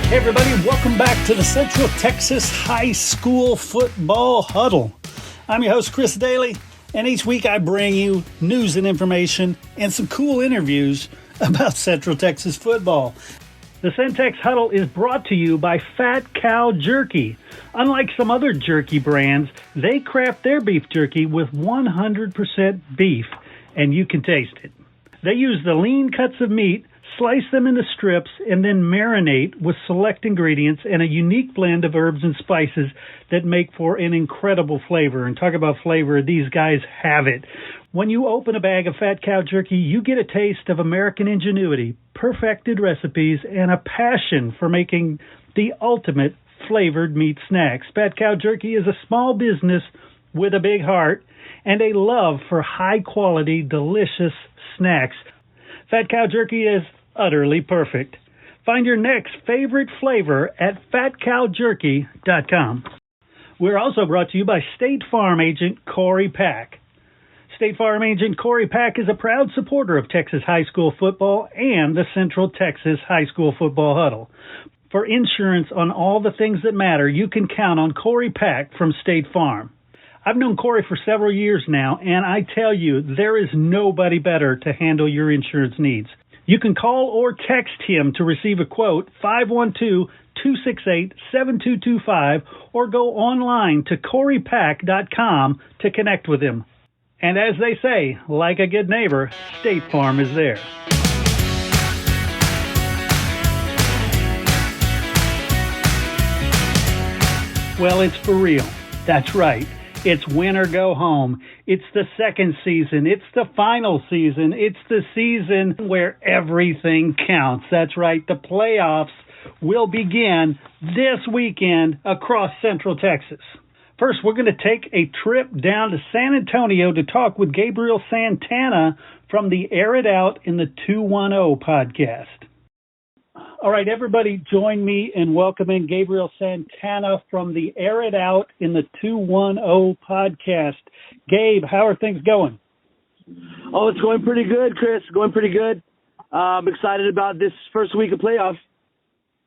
Hey everybody, welcome back to the Central Texas High School Football Huddle. I'm your host, Chris Daly, and each week I bring you news and information and some cool interviews about Central Texas football. The Centex Huddle is brought to you by Fat Cow Jerky. Unlike some other jerky brands, they craft their beef jerky with 100% beef, and you can taste it. They use the lean cuts of meat, slice them into strips, and then marinate with select ingredients and a unique blend of herbs and spices that make for an incredible flavor. And talk about flavor, these guys have it. When you open a bag of Fat Cow Jerky, you get a taste of American ingenuity, perfected recipes, and a passion for making the ultimate flavored meat snacks. Fat Cow Jerky is a small business with a big heart and a love for high-quality, delicious snacks. Fat Cow Jerky is utterly perfect. Find your next favorite flavor at fatcowjerky.com. We're also brought to you by State Farm agent Corey Pack. State Farm agent Corey Pack is a proud supporter of Texas high school football and the Central Texas High School Football Huddle. For insurance on all the things that matter, you can count on Corey Pack from State Farm. I've known Corey for several years now, and I tell you, there is nobody better to handle your insurance needs. You can call or text him to receive a quote, 512-268-7225, or go online to coreypack.com to connect with him. And as they say, like a good neighbor, State Farm is there. Well, it's for real. That's right. It's win or go home. It's the second season. It's the final season. It's the season where everything counts. That's right. The playoffs will begin this weekend across Central Texas. First, we're going to take a trip down to San Antonio to talk with Gabriel Santana from the Air It Out in the 210 podcast. All right, everybody, join me in welcoming Gabriel Santana from the Air It Out in the 210 podcast. Gabe, how are things going? Oh, it's going pretty good, Chris. Going pretty good. I'm excited about this first week of playoffs.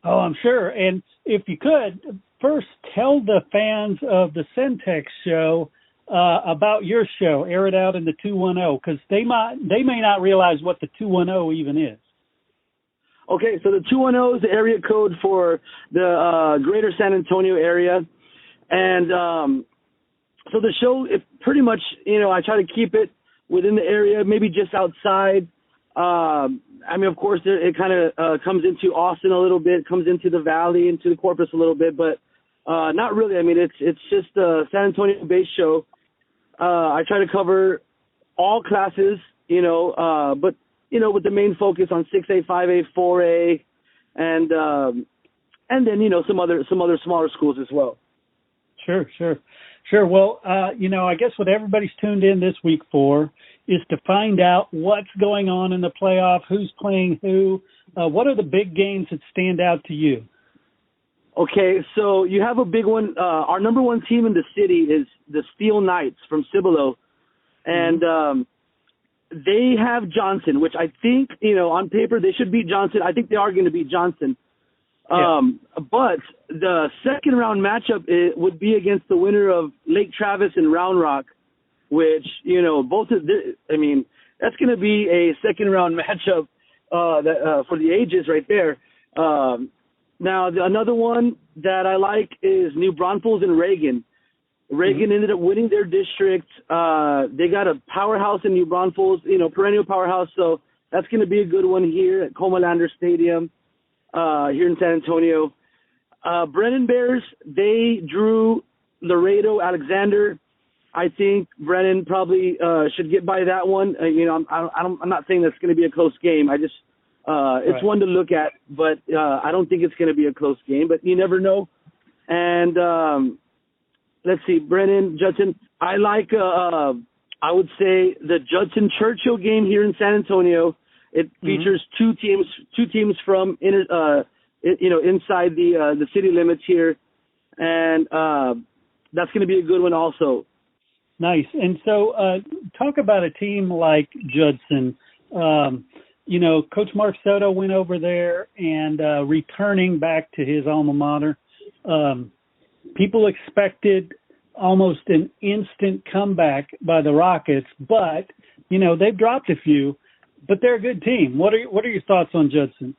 Oh, I'm sure. And if you could, first tell the fans of the Centex show about your show, Air It Out in the 210, because they may not realize what the 210 even is. Okay, so the 210 is the area code for the greater San Antonio area. And so the show, it pretty much, I try to keep it within the area, maybe just outside. I mean, of course, it kind of comes into Austin a little bit, comes into the Valley, into the Corpus a little bit, but not really. I mean, it's just a San Antonio-based show. I try to cover all classes, but with the main focus on 6A, 5A, 4A, and then, some other smaller schools as well. Sure. Well, I guess what everybody's tuned in this week for is to find out what's going on in the playoff, who's playing who, what are the big games that stand out to you? Okay, so you have a big one. Our number one team in the city is the Steel Knights from Cibolo, and they have Johnson, which I think, on paper they should beat Johnson. I think they are going to beat Johnson. But the second round matchup would be against the winner of Lake Travis and Round Rock, which, that's going to be a second round matchup for the ages right there. Now, another one that I like is New Braunfels and Reagan. Reagan ended up winning their district. They got a powerhouse in New Braunfels, perennial powerhouse. So that's going to be a good one here at Comalander Stadium here in San Antonio. Brennan Bears, they drew Laredo Alexander. I think Brennan probably should get by that one. I'm not saying that's going to be a close game. It's one to look at, but I don't think it's going to be a close game. But you never know. And let's see, Brennan, Judson. I like, I would say, the Judson Churchill game here in San Antonio. It features two teams from inside the city limits here, and that's going to be a good one also. Nice. And so talk about a team like Judson. Coach Mark Soto went over there and returning back to his alma mater. People expected almost an instant comeback by the Rockets, but, they've dropped a few, but they're a good team. What are your thoughts on Judson?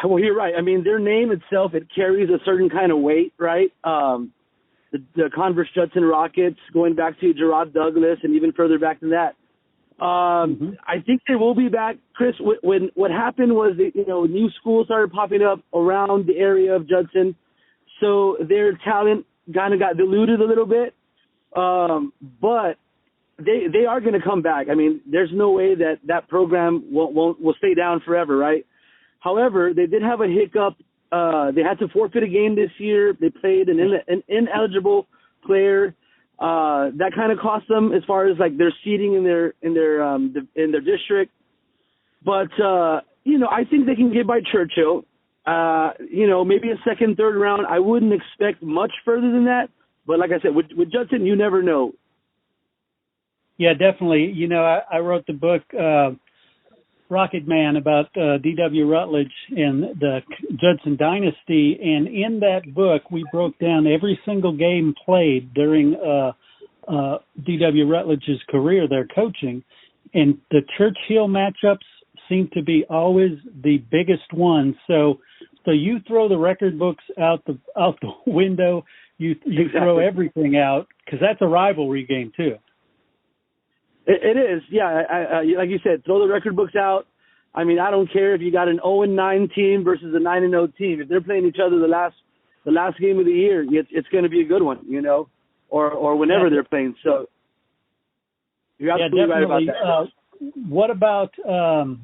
Well, you're right. I mean, their name itself, it carries a certain kind of weight, right? The Converse Judson Rockets, going back to Gerard Douglas and even further back than that. I think they will be back, Chris. When what happened was that, new schools started popping up around the area of Judson, so their talent kind of got diluted a little bit. But they are going to come back. I mean, there's no way that program will stay down forever, right? However, they did have a hiccup. They had to forfeit a game this year. They played an ineligible player. That kind of cost them as far as like their seating in their district. But I think they can get by Churchill. Maybe a second, third round. I wouldn't expect much further than that. But like I said, with Judson, you never know. Yeah, definitely. I wrote the book Rocket Man about D.W. Rutledge and the Judson Dynasty, and in that book we broke down every single game played during D.W. Rutledge's career there coaching, and the Churchill matchups seem to be always the biggest ones. So you throw the record books out the window, you exactly. Throw everything out, because that's a rivalry game too. It is, yeah. Like you said, throw the record books out. I mean, I don't care if you got an 0-9 team versus a 9-0 team. If they're playing each other the last game of the year, it's going to be a good one, or whenever they're playing. So you're absolutely right about that. What about how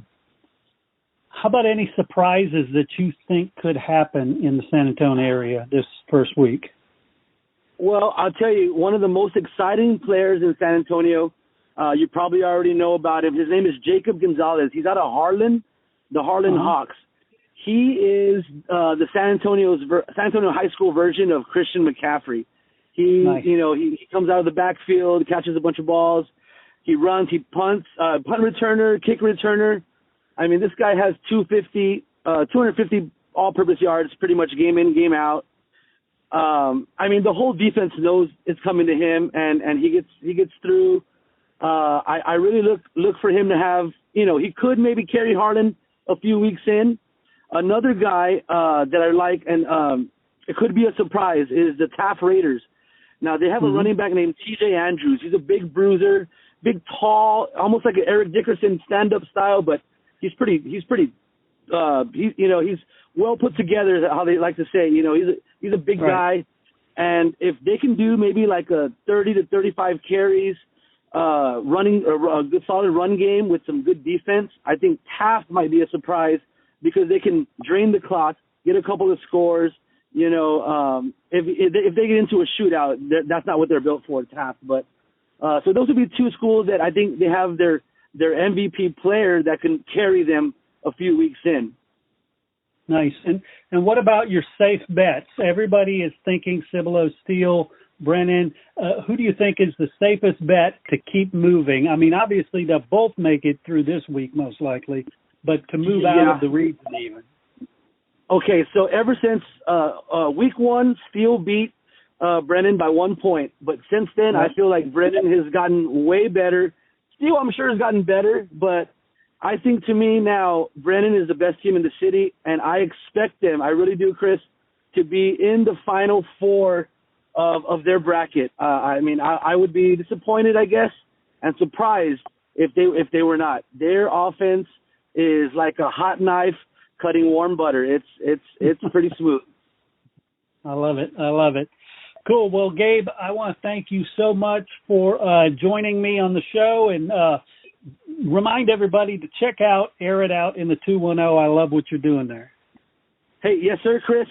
about any surprises that you think could happen in the San Antonio area this first week? Well, I'll tell you, one of the most exciting players in San Antonio. You probably already know about him. His name is Jacob Gonzalez. He's out of Harlan, the Harlan Hawks. He is the San Antonio high school version of Christian McCaffrey. Nice. He comes out of the backfield, catches a bunch of balls. He runs, he punts, punt returner, kick returner. I mean, this guy has 250 all-purpose yards pretty much game in, game out. I mean, the whole defense knows it's coming to him, and he gets through. I really look for him to have, he could maybe carry Harlan a few weeks in. Another guy that I like, and it could be a surprise, is the Taft Raiders. Now, they have a running back named T.J. Andrews. He's a big bruiser, big, tall, almost like an Eric Dickerson stand-up style, but he's well put together, how they like to say. He's a big guy. And if they can do maybe like a 30 to 35 carries, running a good solid run game with some good defense, I think Taft might be a surprise because they can drain the clock, get a couple of scores. If they get into a shootout, that's not what they're built for, Taft. But so those would be two schools that I think they have their MVP player that can carry them a few weeks in. Nice. And what about your safe bets? Everybody is thinking Cibolo, Steele, Brennan. Who do you think is the safest bet to keep moving? I mean, obviously they'll both make it through this week most likely, but to move out of the region even. Okay, so ever since week one, Steele beat Brennan by 1 point. But since then, I feel like Brennan has gotten way better. Steele, I'm sure, has gotten better, but I think to me now, Brennan is the best team in the city, and I expect them, I really do, Chris, to be in the Final Four of their bracket. I mean, I would be disappointed, I guess, and surprised if they were not. Their offense is like a hot knife cutting warm butter. It's pretty smooth. I love it. Cool. Well, Gabe, I want to thank you so much for joining me on the show, and remind everybody to check out Air It Out in the 210. I love what you're doing there. Hey, yes, sir, Chris.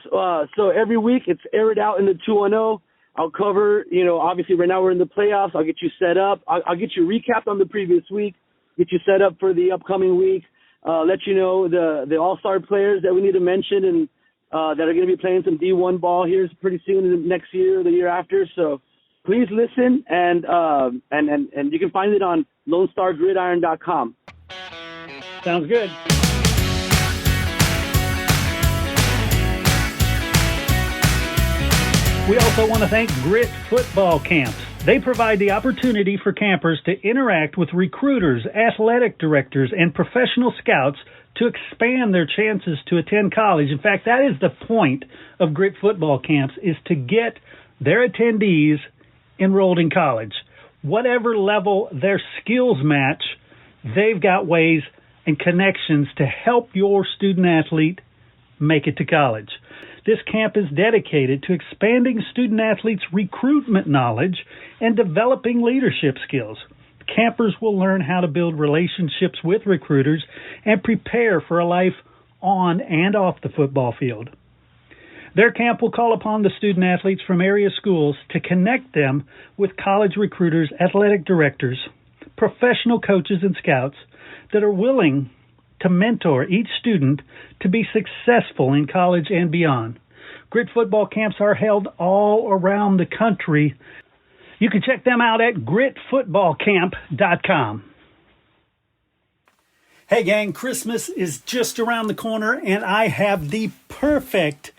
So every week it's Air It Out in the 210. I'll cover, obviously right now we're in the playoffs. I'll get you set up. I'll get you recapped on the previous week, get you set up for the upcoming week, let you know the all-star players that we need to mention and that are going to be playing some D1 ball here pretty soon next year or the year after. So please listen, and you can find it on LoneStarGridiron.com. Sounds good. We also want to thank Grit Football Camps. They provide the opportunity for campers to interact with recruiters, athletic directors, and professional scouts to expand their chances to attend college. In fact, that is the point of Grit Football Camps, is to get their attendees enrolled in college. Whatever level their skills match, they've got ways and connections to help your student athlete make it to college. This camp is dedicated to expanding student athletes' recruitment knowledge and developing leadership skills. Campers will learn how to build relationships with recruiters and prepare for a life on and off the football field. Their camp will call upon the student athletes from area schools to connect them with college recruiters, athletic directors, professional coaches, and scouts that are willing to mentor each student to be successful in college and beyond. Grit football camps are held all around the country. You can check them out at gritfootballcamp.com. Hey gang, Christmas is just around the corner, and I have the perfect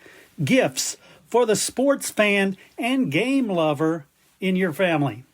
gifts for the sports fan and game lover in your family.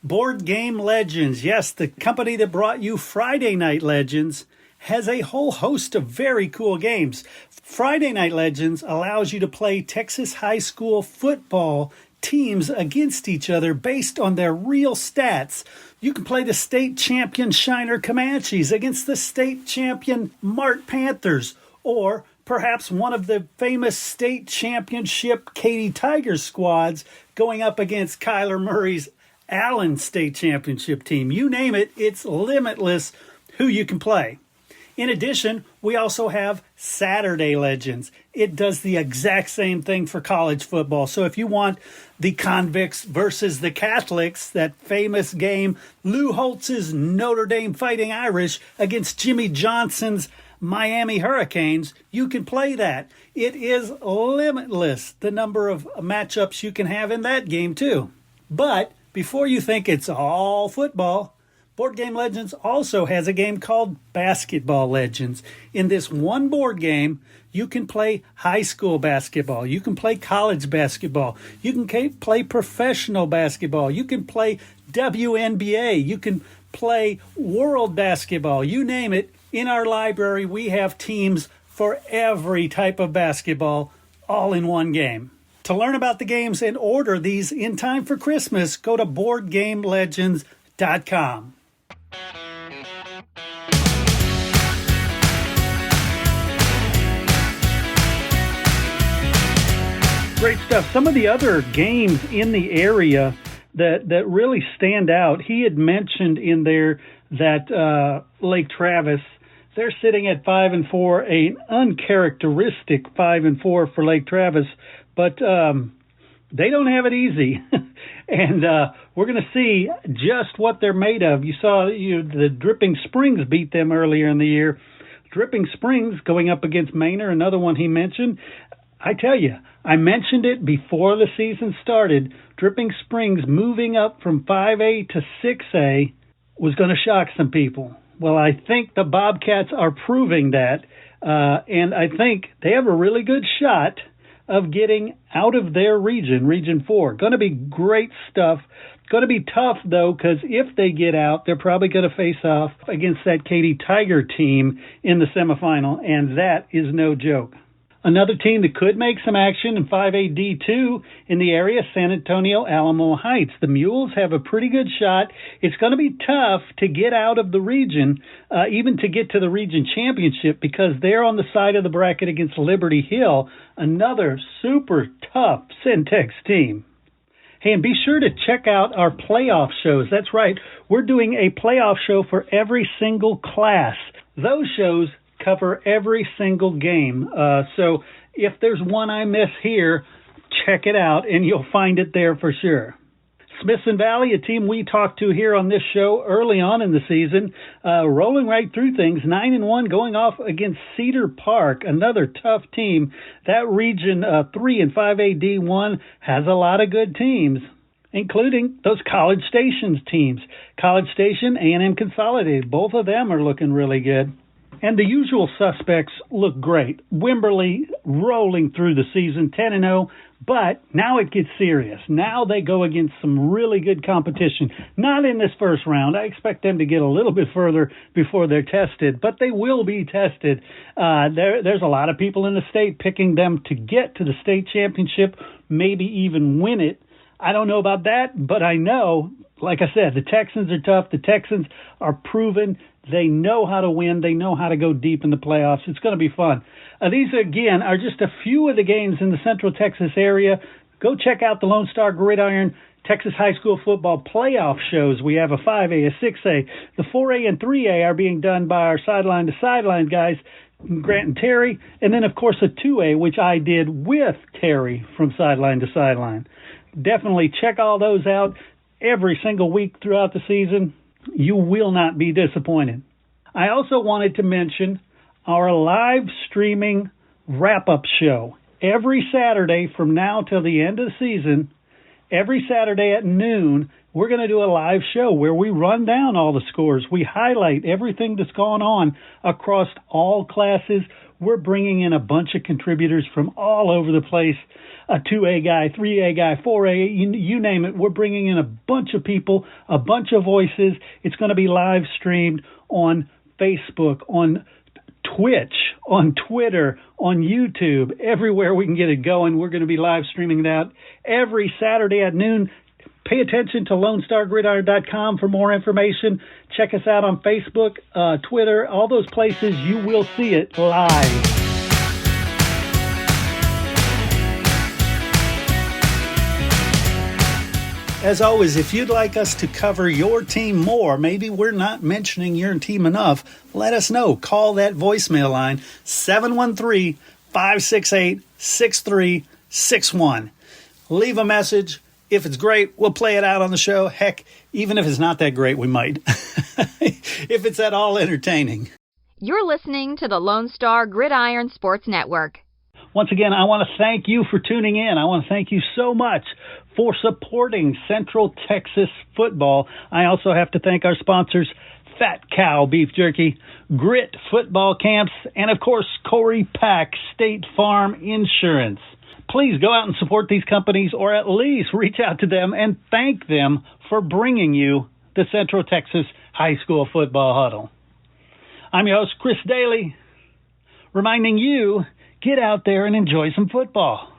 Board Game Legends, yes, the company that brought you Friday Night Legends, has a whole host of very cool games. Friday Night Legends allows you to play Texas high school football teams against each other based on their real stats. You can play the state champion Shiner Comanches against the state champion Mart Panthers, or perhaps one of the famous state championship Katy Tigers squads going up against Kyler Murray's Allen State Championship team. You name it, it's limitless who you can play. In addition, we also have Saturday Legends. It does the exact same thing for college football. So if you want the Convicts versus the Catholics, that famous game, Lou Holtz's Notre Dame Fighting Irish against Jimmy Johnson's Miami Hurricanes, you can play that. It is limitless, the number of matchups you can have in that game too. But before you think it's all football, Board Game Legends also has a game called Basketball Legends. In this one board game, you can play high school basketball. You can play college basketball. You can play professional basketball. You can play WNBA. You can play world basketball. You name it. In our library, we have teams for every type of basketball, all in one game. To learn about the games and order these in time for Christmas, go to BoardGameLegends.com. Great stuff. Some of the other games in the area that really stand out, he had mentioned in there that Lake Travis, they're sitting at 5-4, an uncharacteristic 5-4 for Lake Travis, but they don't have it easy. And we're going to see just what they're made of. You saw the Dripping Springs beat them earlier in the year. Dripping Springs going up against Manor, another one he mentioned. I tell you, I mentioned it before the season started. Dripping Springs moving up from 5A to 6A was going to shock some people. Well, I think the Bobcats are proving that, and I think they have a really good shot of getting out of their region, Region 4. Going to be great stuff. Going to be tough, though, because if they get out, they're probably going to face off against that Katy Tiger team in the semifinal, and that is no joke. Another team that could make some action in 5A D2 in the area, San Antonio Alamo Heights. The Mules have a pretty good shot. It's going to be tough to get out of the region, even to get to the region championship, because they're on the side of the bracket against Liberty Hill, another super tough Centex team. Hey, and be sure to check out our playoff shows. That's right. We're doing a playoff show for every single class. Those shows cover every single game. So if there's one I miss here, check it out, and you'll find it there for sure. Smithson Valley, a team we talked to here on this show early on in the season, rolling right through things, 9-1, going off against Cedar Park, another tough team. That Region 3 and 5A D1 has a lot of good teams, including those College Station's teams. College Station, A&M Consolidated, both of them are looking really good. And the usual suspects look great. Wimberley rolling through the season, 10-0, but now it gets serious. Now they go against some really good competition. Not in this first round. I expect them to get a little bit further before they're tested, but they will be tested. There's a lot of people in the state picking them to get to the state championship, maybe even win it. I don't know about that, but I know, like I said, the Texans are tough. The Texans are proven. They know how to win. They know how to go deep in the playoffs. It's going to be fun. These, again, are just a few of the games in the Central Texas area. Go check out the Lone Star Gridiron Texas High School Football playoff shows. We have a 5A, a 6A. The 4A and 3A are being done by our sideline-to-sideline guys, Grant and Terry, and then, of course, a 2A, which I did with Terry from sideline to sideline. Definitely check all those out every single week throughout the season. You will not be disappointed. I also wanted to mention our live streaming wrap-up show. Every Saturday from now till the end of the season, every Saturday at noon, we're going to do a live show where we run down all the scores. We highlight everything that's gone on across all classes. We're bringing in a bunch of contributors from all over the place, a 2A guy, 3A guy, 4A, you name it. We're bringing in a bunch of people, a bunch of voices. It's going to be live streamed on Facebook, on Twitch, on Twitter, on YouTube, everywhere we can get it going. We're going to be live streaming that every Saturday at noon. Pay attention to LoneStarGridiron.com for more information. Check us out on Facebook, Twitter, all those places. You will see it live. As always, if you'd like us to cover your team more, maybe we're not mentioning your team enough, let us know. Call that voicemail line, 713-568-6361. Leave a message. If it's great, we'll play it out on the show. Heck, even if it's not that great, we might. If it's at all entertaining. You're listening to the Lone Star Gridiron Sports Network. Once again, I want to thank you for tuning in. I want to thank you so much for supporting Central Texas football. I also have to thank our sponsors, Fat Cow Beef Jerky, Grit Football Camps, and, of course, Corey Pack State Farm Insurance. Please go out and support these companies, or at least reach out to them and thank them for bringing you the Central Texas High School Football Huddle. I'm your host, Chris Daly, reminding you, get out there and enjoy some football.